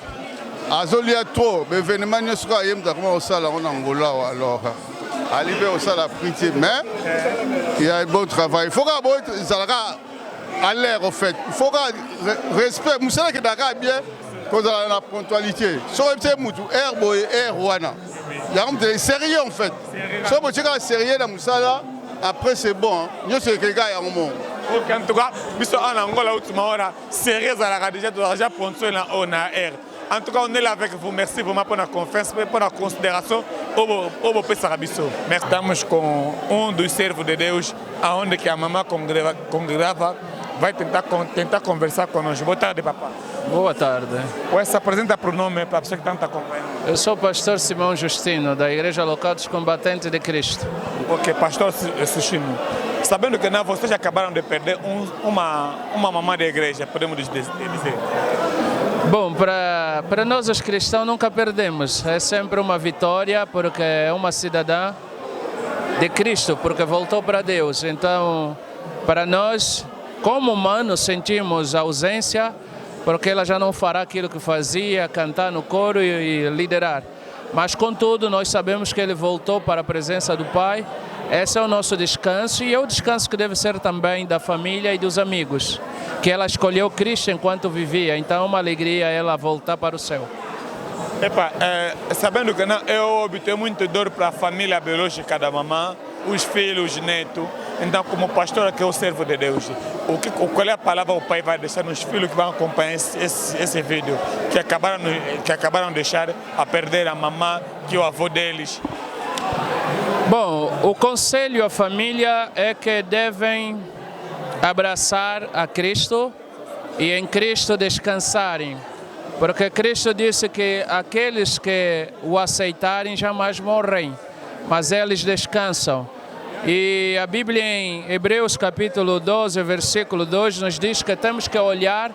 [SPEAKER 1] azolia trop mais événement ne sera yemta comment au sala en Angola alors alibe au sala prité mais il y a un bon travail il faut que ça à l'air en fait il faut que respect musala que Dakar bien cause de la ponctualité so epte mutu air wana il y a sérieux en fait so bo tshika sérieux na musala après c'est bon nyo c'est quelqu'un ya mo
[SPEAKER 6] OK en tout cas biso en Angola ultima hora sérieux à déjà ponctuel on a air en tout cas on est là avec vous merci vraiment pour la confiance pour la considération au pesa biso merci estamos com do servo de Deus aonde que a mamãe congregava vai tentar conversar conosco. Boa tarde, papá.
[SPEAKER 3] Boa tarde.
[SPEAKER 6] Ué, se apresenta para o nome para a pessoa que está acompanhando.
[SPEAKER 3] Eu sou o pastor Simão Justino, da Igreja Local dos Combatentes de Cristo.
[SPEAKER 6] OK, pastor Justino. Sabendo que vocês acabaram de perder uma mamãe da igreja, podemos dizer.
[SPEAKER 3] Bom, para nós os cristãos nunca perdemos. É sempre uma vitória, porque é uma cidadã de Cristo, porque voltou para Deus. Então, para nós, como humanos, sentimos a ausência, porque ela já não fará aquilo que fazia, cantar no coro e liderar. Mas, contudo, nós sabemos que ele voltou para a presença do Pai. Esse é o nosso descanso e é o descanso que deve ser também da família e dos amigos, que ela escolheu Cristo enquanto vivia. Então, é uma alegria ela voltar para o céu.
[SPEAKER 6] Epa, sabendo que eu obtenho muito dor para a família biológica da mamãe, os filhos, os netos. Então, como pastor que eu servo de Deus, qual é a palavra o pai vai deixar nos filhos que vão acompanhar esse vídeo, que acabaram de deixar a perder a mamãe, que é o avô deles?
[SPEAKER 3] Bom, o conselho à família é que devem abraçar a Cristo e em Cristo descansarem, porque Cristo disse que aqueles que o aceitarem jamais morrem, mas eles descansam. E a Bíblia em Hebreus capítulo 12, versículo 2, nos diz que temos que olhar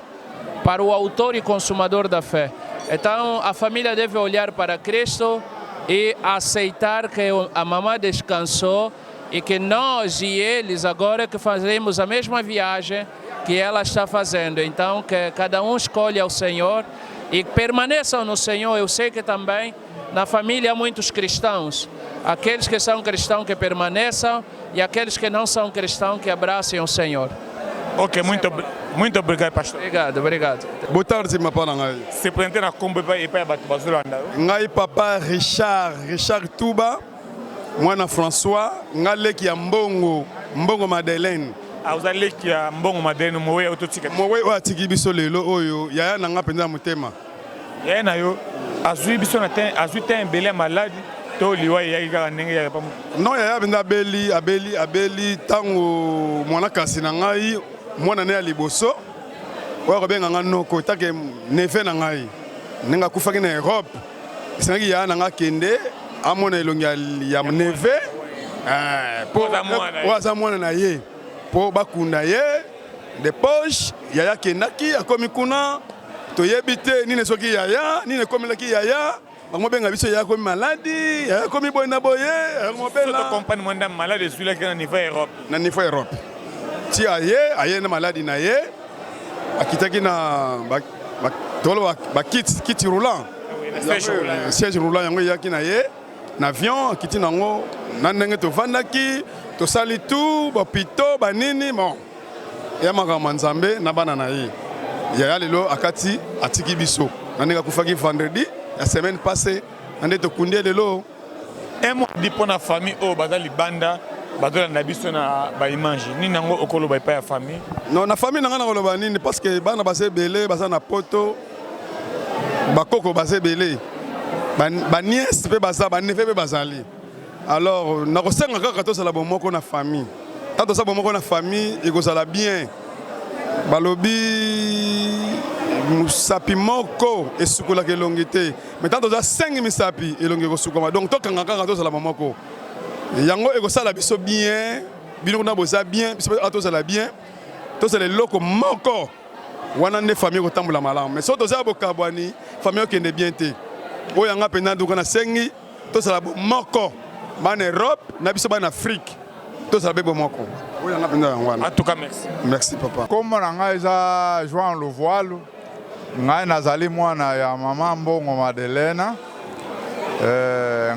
[SPEAKER 3] para o autor e consumador da fé. Então, a família deve olhar para Cristo e aceitar que a mamãe descansou e que nós e eles agora que fazemos a mesma viagem que ela está fazendo. Então, que cada um escolha o Senhor e permaneçam no Senhor. Eu sei que também na família há muitos cristãos. Aqueles que são cristãos que permaneçam e aqueles que não são cristãos que abracem o Senhor.
[SPEAKER 6] OK, muito obrigado, pastor.
[SPEAKER 3] Obrigado.
[SPEAKER 14] Boa tarde, meu pai.
[SPEAKER 6] Se apresenta na Kombo e para bato bazulanda.
[SPEAKER 14] Ngai papa Richard Tuba, mwana François, ngaleki ya Mbongo Madeleine.
[SPEAKER 6] azali ki ya mbongo madeni mowe autotika
[SPEAKER 14] mowe wa tiki biso lelo oyo yaya nanga penza mutema
[SPEAKER 6] yaya na yo azui biso na ten azui ten belé malade to liwa ya kaka ndenge ya pamu
[SPEAKER 14] non yaya penza abeli tango mwana kasi na ngai mwana ne ya liboso oyo ko benga noko take nefe na ngai ninga kufaki na Europe sengi yaya nanga kende amona elongi ya neve waza mwana na ye po bakunda ye de poche yaya kendaki akomi kuna toyebi te nini soki yaya nini komelaki yaya bango benga biso yaya komi maladi yaya komi boye na boye
[SPEAKER 6] to compagnie mwanda malade celui qui na niveau Europe
[SPEAKER 14] ti aye na maladi na ye akitaki na tolo kiti roulant siège roulant yango yaki na ye na avion akiti nango na ndenge tovandaki tosali tout bapito banini bon ya makambo nzambe na bana na ye yaya lelo akati atiki biso na ndenge akufaki vendredi la semaine passée na nde tokundi lelo
[SPEAKER 6] di mpo na famille oyo baza libanda bazolanda biso na baimage nini yango okoloba epai ya famille
[SPEAKER 14] non na famille nanga nakoloba nini parce que bana baza ebele baza na poto bakoko baza ebele baniese mpe baza banefe mpe bazali alors nakosenga kaka tosala bomoko na famille tant tosala bomoko na famille ekozala bien balobi musapi moko esukolaka elongi te mais tant toza 5 misapi elongi ekosukama donc tokanga kaka tosala bomoko yango ekosala biso bien bino kuna boza bien biso tosala bien tosala eloko moko wana nde famille ekotambola malamu mais so toza bokabwani famille okende bien te oyo yanga mpenza nduka na sengi tosala bomoko bana Europe na biso bana Afrique tosala be bomoko oyo yanga mpenza yango wana
[SPEAKER 6] en tout cas merci
[SPEAKER 14] merci papa
[SPEAKER 15] kombo na ngai eza Joan Lovoalu ngai nazali mwana ya mama Mbongo Madelena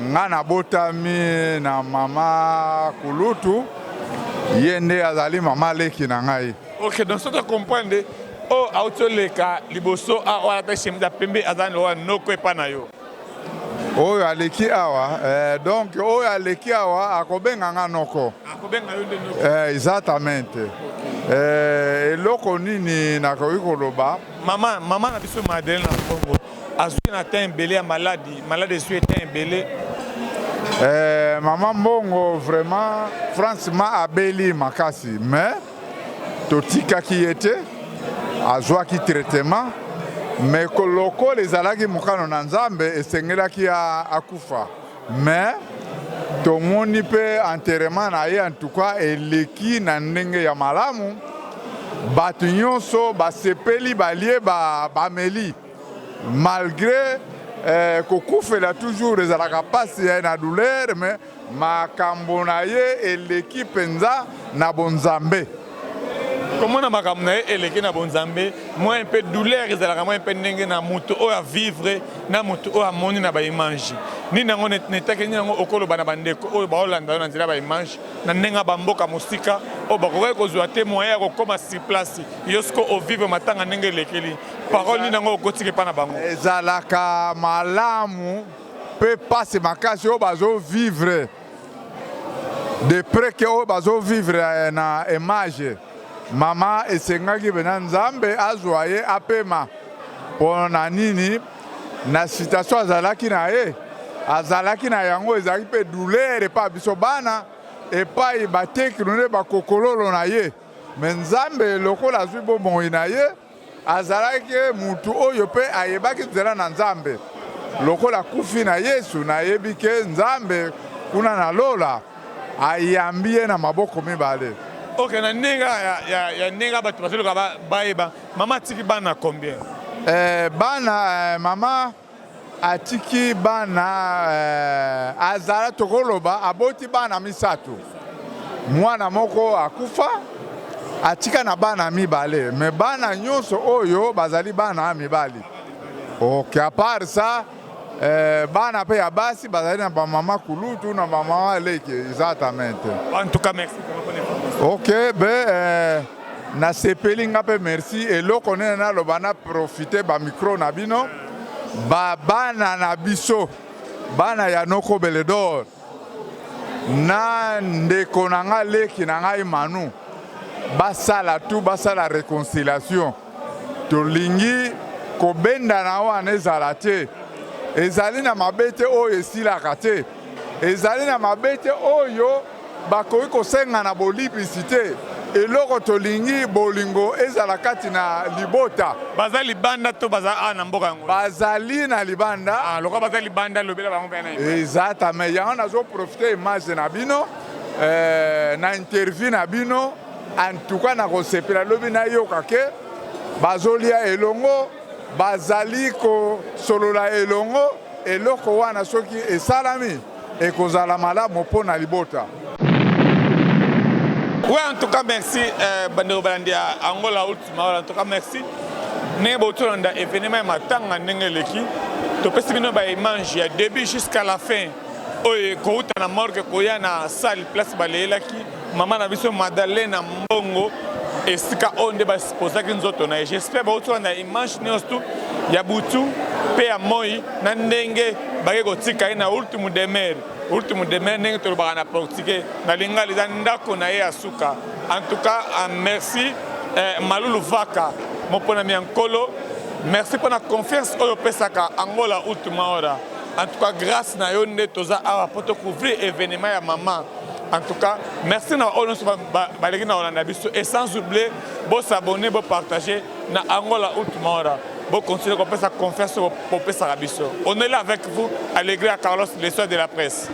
[SPEAKER 15] ngai nabotami na mama Kulutu ye nde azali mama leki na ngai
[SPEAKER 6] ok donc so to comprendre o autoleka liboso wala ta shemza pembe azani wa noko epa na yo
[SPEAKER 15] oyo aleki awa donc oyo aleki awa akobenga nga noko
[SPEAKER 6] akobenga yo nde noko
[SPEAKER 15] exactamente eloko nini nakoki koloba
[SPEAKER 6] mama na biso Madeleine na Congo azwi na ten belé ya malade ezwi ten belé
[SPEAKER 15] mama Mbongo vraiment franchement abeli makasi mais totikaki ye te azwaki traitement mais lokola ezalaki mokano na nzambe esengelaki akufa mais tomoni mpe enterrement na ye en tout cas eleki na ndenge ya malamu bato nyonso basepeli balie bameli malgré kokufela toujours ezalaka pasi na douleur mais makambo na ye eleki mpenza na bonzambe
[SPEAKER 6] comment na makambo na ye eleki na bonzambe moi un peu douleur ezalaka moi un peu ndenge na moto oyo avivre na moto oyo amoni na baimage nini yango netaki nini yango okoloba na bandeko oyo baolanda yo na nzela baimage na ndenge bamboka mosika oyo bakokai kozwa te moyen ya kokóma sur place yo siko ovivre matanga ndenge elekeli parole nini yango okotiki epa na bango
[SPEAKER 15] ezalaka malamu mpe pasi makasi oyo bazovivre de près ke oyo bazovivre na image mama esengaki bena nzambe azwa ye apema mpo na nini na situation azalaki na ye azalaki na yango ezalaki mpe douleur epai biso bana epai batekino nde bakokololo na ye me nzambe lokola azwi bomoi na ye azalaki mutu oyo mpe ayebaki nzela na nzambe lokola kufi na Yesu nayebi ke nzambe kuna na lola ayambi ye na maboko mibale.
[SPEAKER 6] Ok, na ndenge ya ndenge bato bazoyoka bayeba mama atiki bana combien?
[SPEAKER 15] Bana mama atiki bana azala tokoloba aboti bana misatu. Mwana moko akufa atika na bana mibale me bana nyonso oyo bazali bana mibali. Ok, à part ça bana pe ya basi bazali na ba mama Kulutu na ba mama Leki exactamente.
[SPEAKER 6] En tout cas merci.
[SPEAKER 15] Ok, na sepeli nga pe merci eloko nene na loba na profiter ba micro na bino ba bana na biso bana ya Noko Beledor na ndeko na nga Leki na ngai Manu basala tout basala réconciliation tolingi kobenda na wana ezala te ezali na mabete oyo esilaka te ezali na mabete oyo bakoki kosenga na bolipisi te eloko tolingi bolingo ezala kati na libota
[SPEAKER 6] baza libanda to baza na mboka yango
[SPEAKER 15] bazali na libanda
[SPEAKER 6] lokola baza libanda lobela bango mpe na
[SPEAKER 15] exactement yango nazoprofite image na bino na interview na bino en tout cas nakosepela lobi nayoka ke bazolia elongo bazali kosolola elongo eloko wana soki esalami ekozala malamu mpo na libota.
[SPEAKER 6] Oui, en tout cas, merci. Bandero Balandi à Angola, Ultima. En tout cas, merci. Né Botolanda événement matanga nengeleki. To pesi bino ba image ya début jusqu'à la fin. Oye ko uta na morgue ko ya na salle place balelaki. Mama na biso Madalena Mbongo esika onde ba sposa ki nzoto na. J'espère ba Botolanda image nyosto ya butu pe ya moi na ndenge ba ko tika na ultimo demer. Ultimo demer ndenge to ba na portugais na lingali za ndako na ye asuka. En tout cas, merci Malulu Vaka. Mon ami Ankolo, merci pour la confiance au Pesaka Angola Ultima Hora. En tout cas, grâce à Yonde Toza pour te couvrir l'événement à maman. En tout cas, merci à Onos et sans oublier, vous s'abonner, vous partager na Angola Ultima Hora. Vous continuez à faire confiance au Pesaka. On est là avec vous, à l'église à Carlos, les soeurs de la presse.